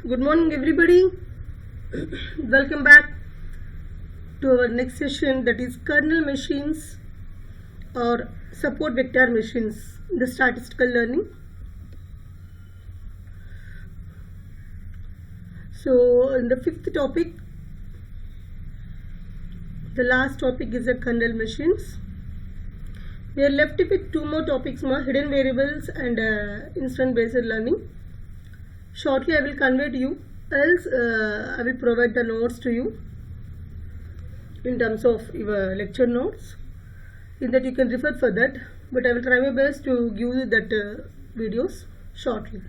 Good morning, everybody. Welcome back to our next session, that is kernel machines or support vector machines in the statistical learning. So, in the fifth topic, the last topic is the kernel machines. We are left with two more topics, hidden variables and instant based learning. Shortly I will convey to you, else I will provide the notes to you in terms of your lecture notes, in that you can refer for that, but I will try my best to give you that videos shortly.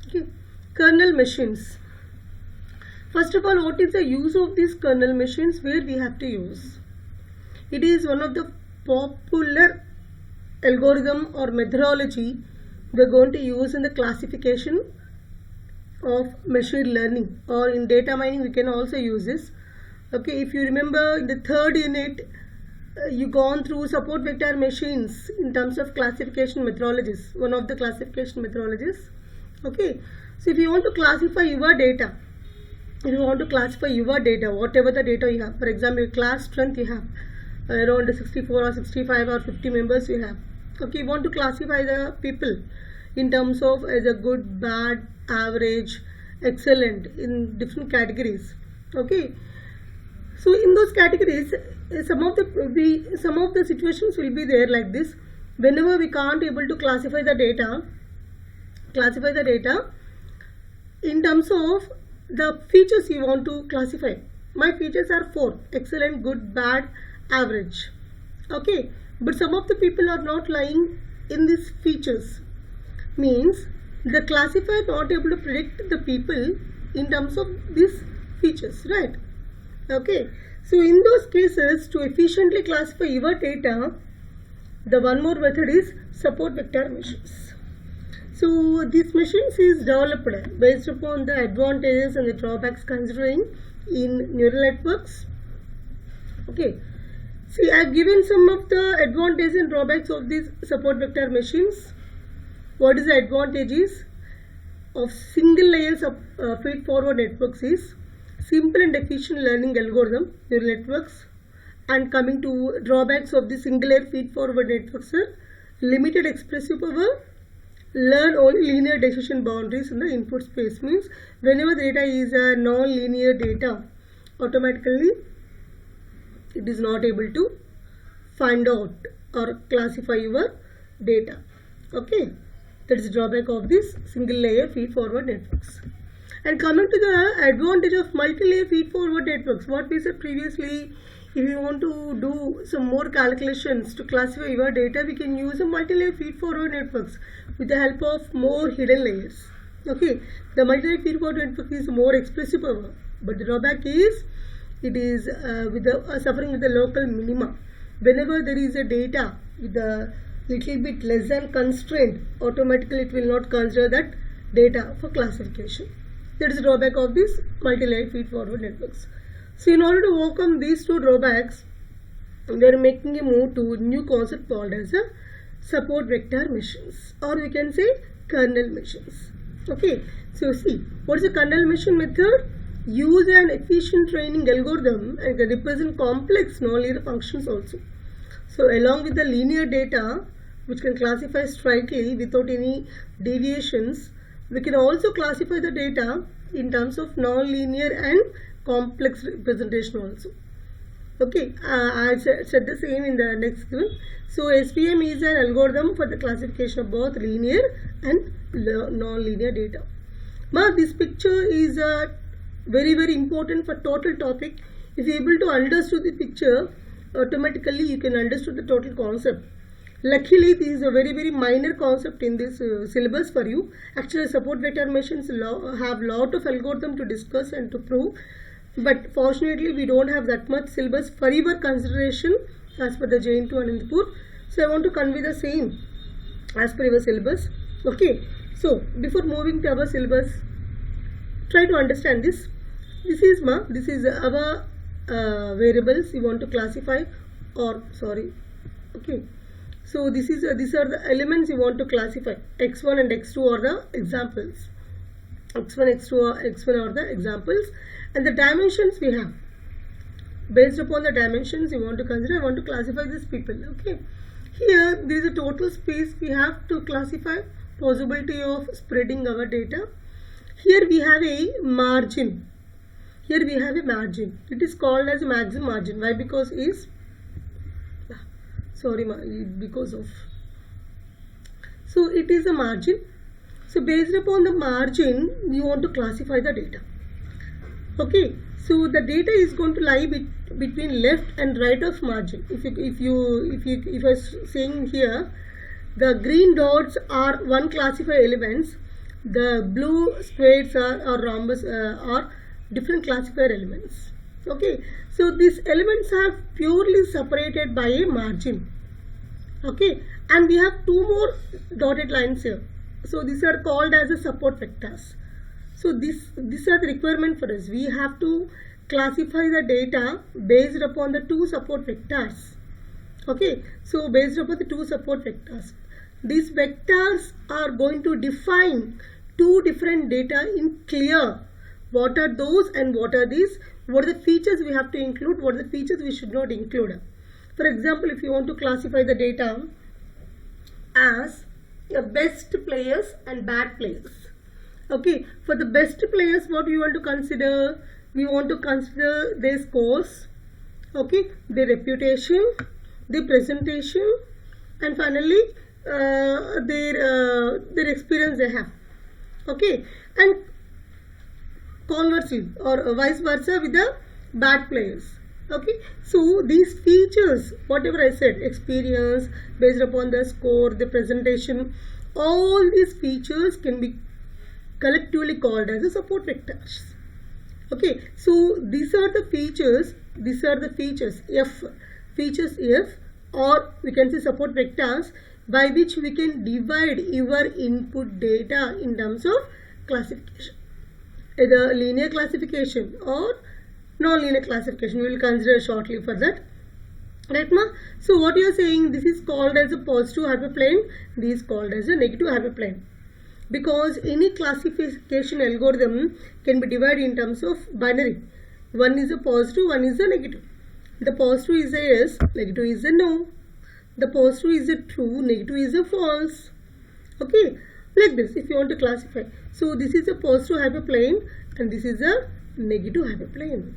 Okay, kernel machines. First of all, what is the use of these kernel machines, where we have to use? It is one of the popular algorithm or methodology we are going to use in the classification of machine learning, or in data mining we can also use this. Okay, if you remember in the third unit, you gone through support vector machines in terms of classification methodologies, one of the classification methodologies. Okay, so if you want to classify your data, whatever the data you have, for example class strength you have around 64 or 65 or 50 members you have. Okay, you want to classify the people in terms of as a good, bad, average, excellent, in different categories. Okay, so in those categories, some of the situations will be there like this. Whenever we can't able to classify the data in terms of the features you want to classify. My features are 4: excellent, good, bad, average. Okay, but some of the people are not lying in these features, means the classifier not able to predict the people in terms of these features, right? Okay, so in those cases, to efficiently classify your data, the one more method is support vector machines. So these machines is developed based upon the advantages and the drawbacks considering in neural networks. Okay, see, I have given some of the advantages and drawbacks of these support vector machines. What is the advantages of single layers of feed-forward networks is simple and efficient learning algorithm, neural networks. And coming to drawbacks of the single layer feed-forward networks are limited expressive power, learn only linear decision boundaries in the input space, means whenever the data is a non-linear data, automatically it is not able to find out or classify your data. Okay, that is the drawback of this single layer feed forward networks. And coming to the advantage of multi-layer feed forward networks, what we said previously, if you want to do some more calculations to classify your data, we can use a multi-layer feed forward networks with the help of more hidden layers. Okay, the multi-layer feed forward network is more expressive power, but the drawback is it is suffering with the local minima. Whenever there is a data with a little bit less than constraint, automatically it will not consider that data for classification. That is the drawback of these multi-layer feed forward networks. So in order to overcome these two drawbacks, we are making a move to a new concept called as a support vector machines, or we can say kernel machines. Okay, so see, what is a kernel machine method? Use an efficient training algorithm and can represent complex nonlinear functions also. So along with the linear data, which can classify strictly without any deviations, we can also classify the data in terms of non-linear and complex representation also. Okay, I said the same in the next one. So SVM is an algorithm for the classification of both linear and non-linear data. Now this picture is very important for total topic. If you are able to understand the picture, automatically you can understand the total concept. Luckily, this is a very minor concept in this syllabus for you. Actually, support vector machines have lot of algorithm to discuss and to prove, but fortunately we don't have that much syllabus for your consideration as per the JN2 Anandapur. So I want to convey the same as per your syllabus. Okay, so before moving to our syllabus, try to understand this. This is our variables you want to classify, or sorry. Okay, so these are the elements you want to classify. X1 and X2 are the examples. x1, x2 or x1 are the examples, and the dimensions we have. Based upon the dimensions you want to consider, I want to classify these people. Okay, here there is a total space we have to classify, possibility of spreading our data. Here we have a margin. Here we have a margin. It is called as a maximum margin. Why? Because is because of. So it is a margin. So based upon the margin, you want to classify the data. Okay. So the data is going to lie between left and right of margin. If I saying here, the green dots are one classified elements. The blue squares or rhombus are different classifier elements. Okay, so these elements are purely separated by a margin. Okay, and we have two more dotted lines here. So these are called as a support vectors. So these are the requirement for us. We have to classify the data based upon the two support vectors. Okay, so based upon the two support vectors, these vectors are going to define two different data in clear. What are those and what are these? What are the features we have to include? What are the features we should not include? For example, if you want to classify the data as the best players and bad players. Okay, for the best players, what we want to consider? We want to consider their scores, okay, their reputation, their presentation, and finally their experience they have. Okay, and conversely or vice versa with the bad players. Okay, so these features, whatever I said, experience based upon the score, the presentation, all these features can be collectively called as a support vectors. Okay, so these are the features. These are the features F, or we can say support vectors, by which we can divide your input data in terms of classification, either linear classification or non-linear classification. We will consider shortly for that. Right, ma? So what you are saying, this is called as a positive hyperplane, this is called as a negative hyperplane, because any classification algorithm can be divided in terms of binary. One is a positive, one is a negative. The positive is a yes, negative is a no. The positive is a true, negative is a false. Okay, like this if you want to classify. So this is a positive hyperplane and this is a negative hyperplane.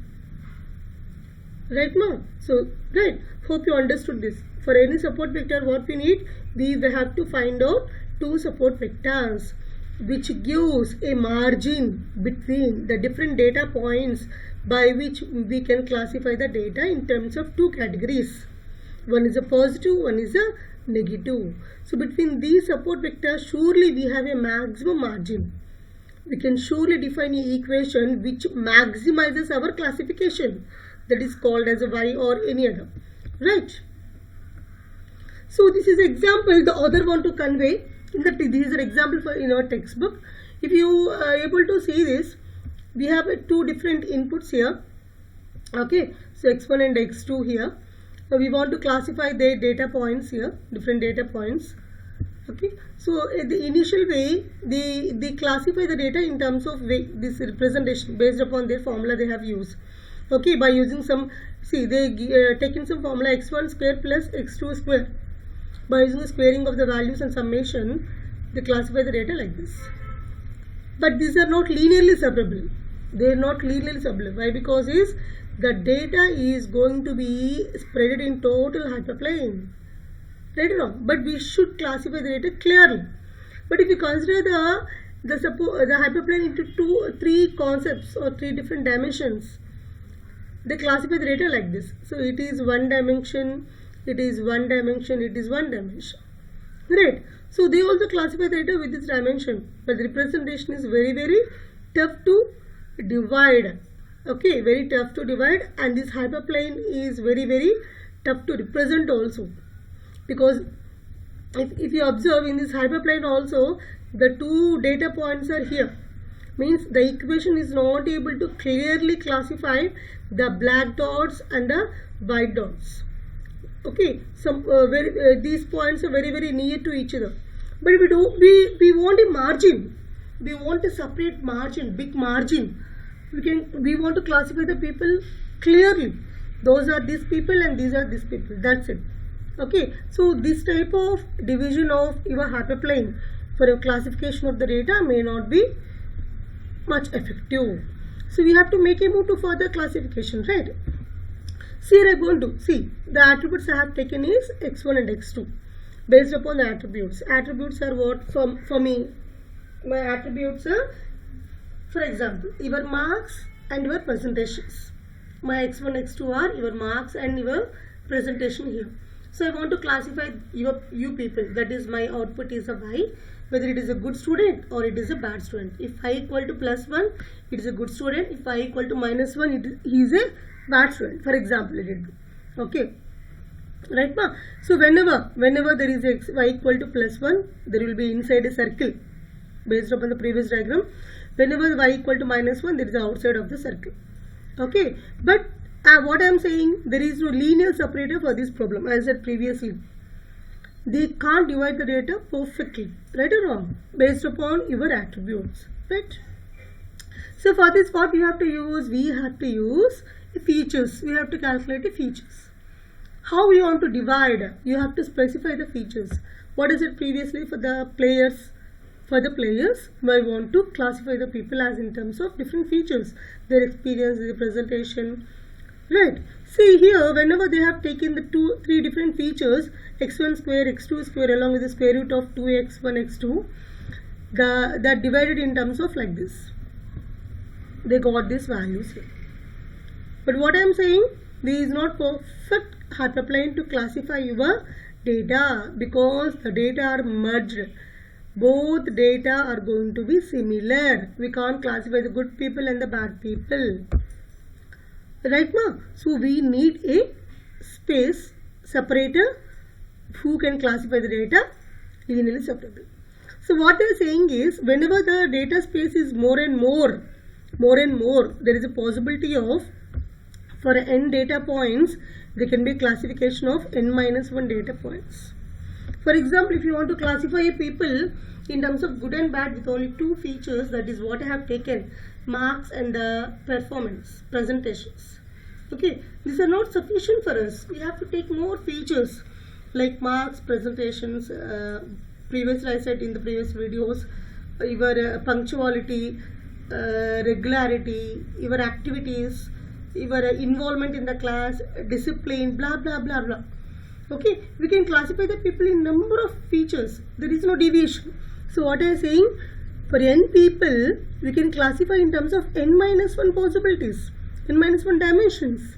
Right, ma? So right, hope you understood this. For any support vector, what we need, we have to find out two support vectors which gives a margin between the different data points by which we can classify the data in terms of two categories. One is a positive, one is a negative. So between these support vectors, surely we have a maximum margin. We can surely define an equation which maximizes our classification, that is called as a Y or any other. Right? So this is example the author want to convey. This is an example for in our textbook. If you are able to see this, we have two different inputs here. Okay, so x1 and x2 here. We want to classify their data points here, different data points. Okay, so the initial way they classify the data in terms of this representation based upon their formula they have used. Okay, by using some, see they taken some formula x1 square plus x2 square. By using the squaring of the values and summation, they classify the data like this. But these are not linearly separable. They are not linearly separable. Why? Because the data is going to be spread in total hyperplane. Right or wrong? But we should classify the data clearly. But if you consider the hyperplane into three concepts or three different dimensions, they classify the data like this. So it is one dimension, it is one dimension, it is one dimension. Right? So they also classify the data with this dimension, but the representation is very, very tough to divide. Okay, very tough to divide, and this hyperplane is very, very tough to represent also, because if you observe in this hyperplane also, the two data points are here, means the equation is not able to clearly classify the black dots and the white dots. Okay, some these points are very, very near to each other, but we want a margin. we want a separate margin, big margin. We want to classify the people clearly. Those are these people and these are these people. That's it. Okay. So this type of division of your hyperplane for your classification of the data may not be much effective. So we have to make a move to further classification, right? So here I am going to see the attributes I have taken is x1 and x2 based upon the attributes. Attributes are what for me? My attributes are, for example, your marks and your presentations. My x1, x2 are your marks and your presentation here. So I want to classify you people. That is, my output is a y, whether it is a good student or it is a bad student. If I equal to +1, it is a good student. If I equal to -1, he is a bad student. For example, let it be. Okay. Right now, so whenever there is a y equal to +1, there will be inside a circle based upon the previous diagram. Whenever y equal to -1, there is outside of the circle. Okay, but what I am saying, there is no linear separator for this problem. As I said previously, they can't divide the data perfectly, right or wrong, based upon your attributes, right? So for this, what we have to use? We have to use features. We have to calculate the features. How we want to divide? You have to specify the features. What is it previously for the players? For the players, I want to classify the people as in terms of different features, their experience, their presentation, right? See here, whenever they have taken the three different features, x1 square, x2 square along with the square root of 2x1, x2, that divided in terms of like this. They got these values here. But what I am saying, this is not perfect hyperplane to classify your data because the data are merged. Both data are going to be similar. We can't classify the good people and the bad people. Right now, so we need a space separator who can classify the data linearly separately. So what they are saying is, whenever the data space is more and more, there is a possibility of, for n data points, there can be classification of n-1 data points. For example, if you want to classify a people in terms of good and bad with only two features, that is what I have taken, marks and the performance, presentations. Okay, these are not sufficient for us. We have to take more features like marks, presentations, previously I said in the previous videos, your punctuality, regularity, your activities, your involvement in the class, discipline, blah blah blah blah. Okay, we can classify the people in number of features. There is no deviation. So what I am saying, for n people, we can classify in terms of n-1 possibilities, n-1 dimensions.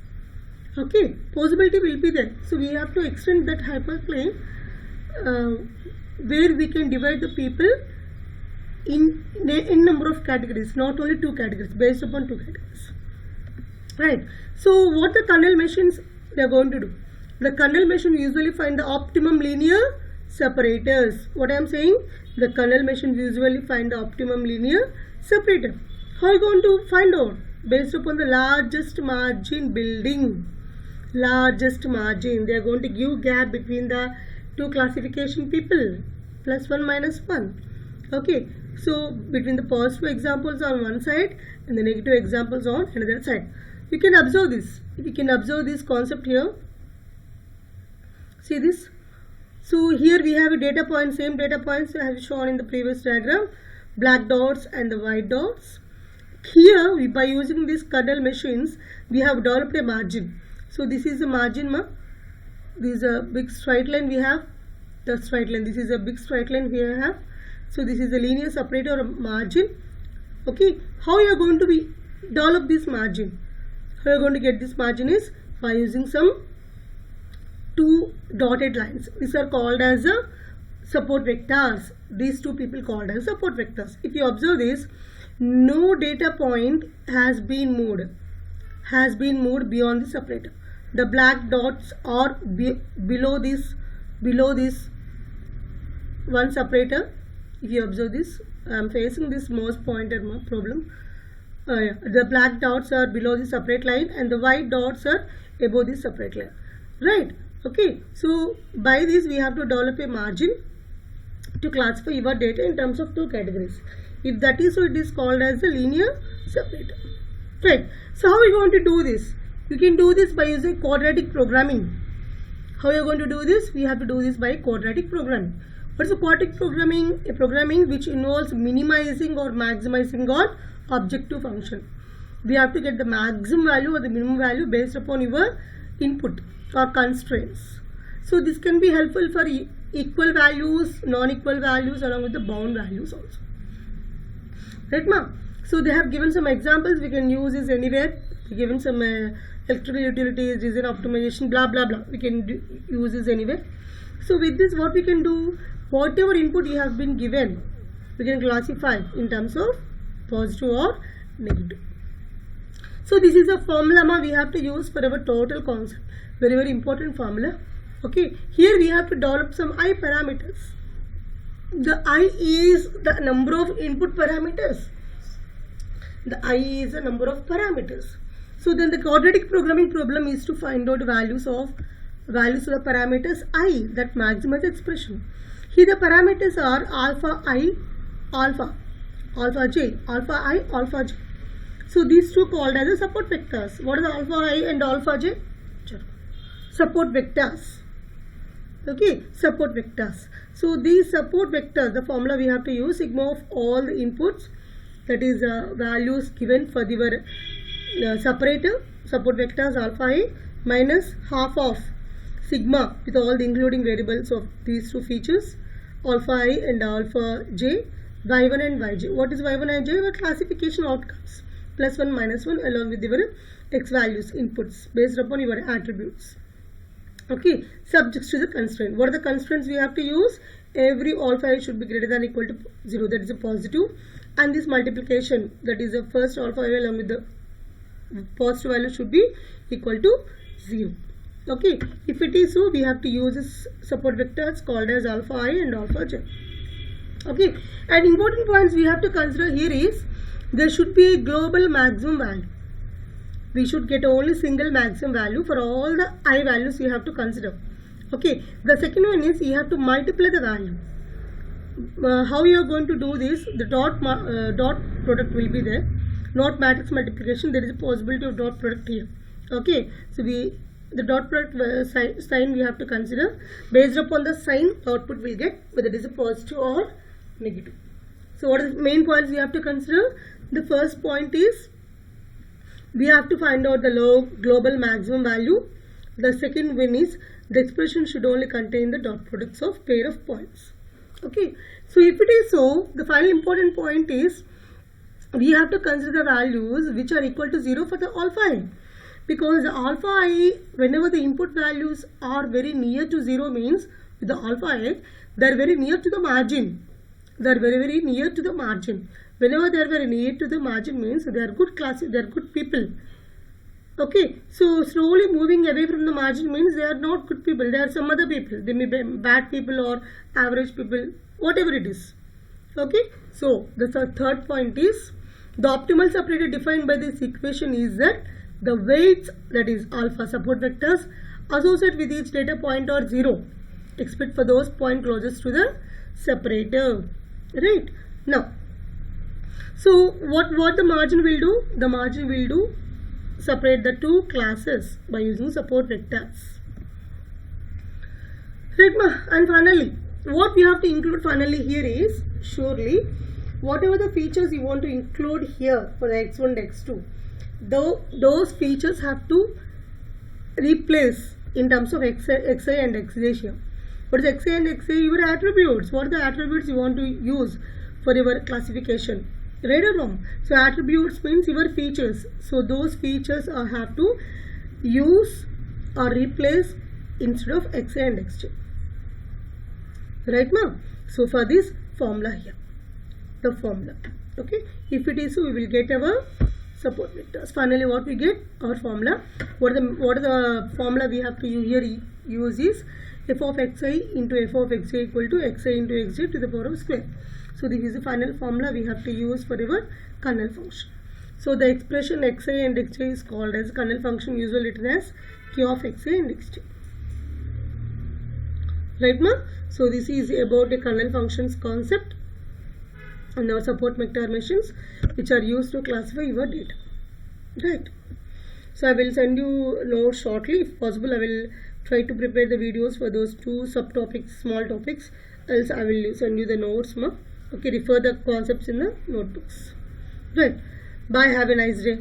Okay, possibility will be there. So we have to extend that hyperplane where we can divide the people in n number of categories, not only two categories, based upon two categories. Right. So what the kernel machines they are going to do? The kernel machine usually find the optimum linear separators. What I am saying? The kernel machine usually find the optimum linear separator. How are you going to find out? Based upon the largest margin building. Largest margin. They are going to give gap between the two classification people. +1, -1. Okay. So between the positive examples on one side and the negative examples on another side. You can observe this. We can observe this concept here. See this? So here we have a data point, same data points I have shown in the previous diagram, black dots and the white dots. Here by using these kernel machines, we have developed a margin. So this is a margin, this is a big straight line we have, the straight line, this is a big straight line we have. So this is a linear separator or margin. Okay, how you are going to be develop this margin? How you are going to get this margin is by using some two dotted lines. These are called as support vectors. These two people called as support vectors. If you observe this, no data point has been moved beyond the separator. The black dots are below this one separator. If you observe this, I am facing this mouse pointer problem. The black dots are below the separate line and the white dots are above the separate line. Right? Okay. So by this we have to develop a margin to classify your data in terms of two categories. If that is so, it is called as a linear separator. Right. So how are we going to do this? You can do this by using quadratic programming. How are you going to do this? We have to do this by quadratic programming. What is a quadratic programming? A programming which involves minimizing or maximizing our objective function. We have to get the maximum value or the minimum value based upon your input or constraints. So this can be helpful for equal values, non-equal values, along with the bound values also. Right, ma? So they have given some examples. We can use this anywhere. Given some electrical utilities, design optimization, blah blah blah. We can use this anywhere. So with this, what we can do, whatever input you have been given, we can classify in terms of positive or negative. So this is a formula we have to use for our total concept. Very, very important formula. Okay, here we have to develop some I parameters. The I is the number of input parameters. The I is the number of parameters. So then the quadratic programming problem is to find out values of the parameters I that maximize expression. Here the parameters are alpha I, alpha j, alpha I, alpha j. So these two called as the support vectors. What are the alpha I and alpha j? Support vectors. Okay, support vectors. So these support vectors, the formula we have to use, sigma of all the inputs, that is values given for the separator, support vectors alpha I, minus half of sigma with all the including variables of these two features, alpha I and alpha j, y1 and yj. What is y1 and j? Our classification outcomes, plus 1, minus 1, along with your x values, inputs based upon your attributes. Okay, subjects to the constraint. What are the constraints we have to use? Every alpha I should be greater than or equal to 0, that is a positive, and this multiplication, that is the first alpha I along with the positive value, should be equal to 0. Okay, if it is so, we have to use this support vectors called as alpha I and alpha j. Okay, and important points we have to consider here is there should be a global maximum value. We should get only single maximum value for all the I values you have to consider. Okay, the second one is you have to multiply the value. How you are going to do this? The dot product will be there. Not matrix multiplication, there is a possibility of dot product here. Okay, so the dot product sign we have to consider. Based upon the sign, output will get whether it is a positive or negative. So what are the main points we have to consider? The first point is we have to find out the global maximum value. The second one is the expression should only contain the dot products of pair of points. Okay, so if it is so, the final important point is we have to consider the values which are equal to 0 for the alpha I, because the alpha I, whenever the input values are very near to 0, means with the alpha I, they are very near to the margin. They are very, very near to the margin. Whenever they are very near to the margin, means they are good classes, they are good people. Okay, so slowly moving away from the margin means they are not good people, they are some other people. They may be bad people or average people, whatever it is. Okay, so the third point is the optimal separator defined by this equation is that the weights, that is alpha support vectors, associated with each data point are 0, except for those point closest to the separator. Right, now, so what the margin will do? The margin will do separate the two classes by using support vectors. Right, and finally, what we have to include finally here is surely whatever the features you want to include here for the x1 and x2, those features have to replace in terms of xi and xj here. What is xi and xj? Your attributes. What are the attributes you want to use for your classification? Right or wrong? So attributes means your features. So those features have to use or replace instead of xi and xj. Right now? So for this formula here, the formula. Okay, if it is so, we will get our support vectors. Finally, what we get? Our formula. What are the formula we have to use is f of xi into f of xj equal to xi into xj to the power of square. So this is the final formula we have to use for our kernel function. So the expression xi and xj is called as kernel function, usually written as k of xi and xj. Right, ma? So this is about the kernel functions concept. and our support vector machines which are used to classify your data, right? So I will send you notes shortly. If possible, I will try to prepare the videos for those two subtopics, small topics, else I will send you the notes, okay? Refer the concepts in the notebooks, right? Bye, have a nice day.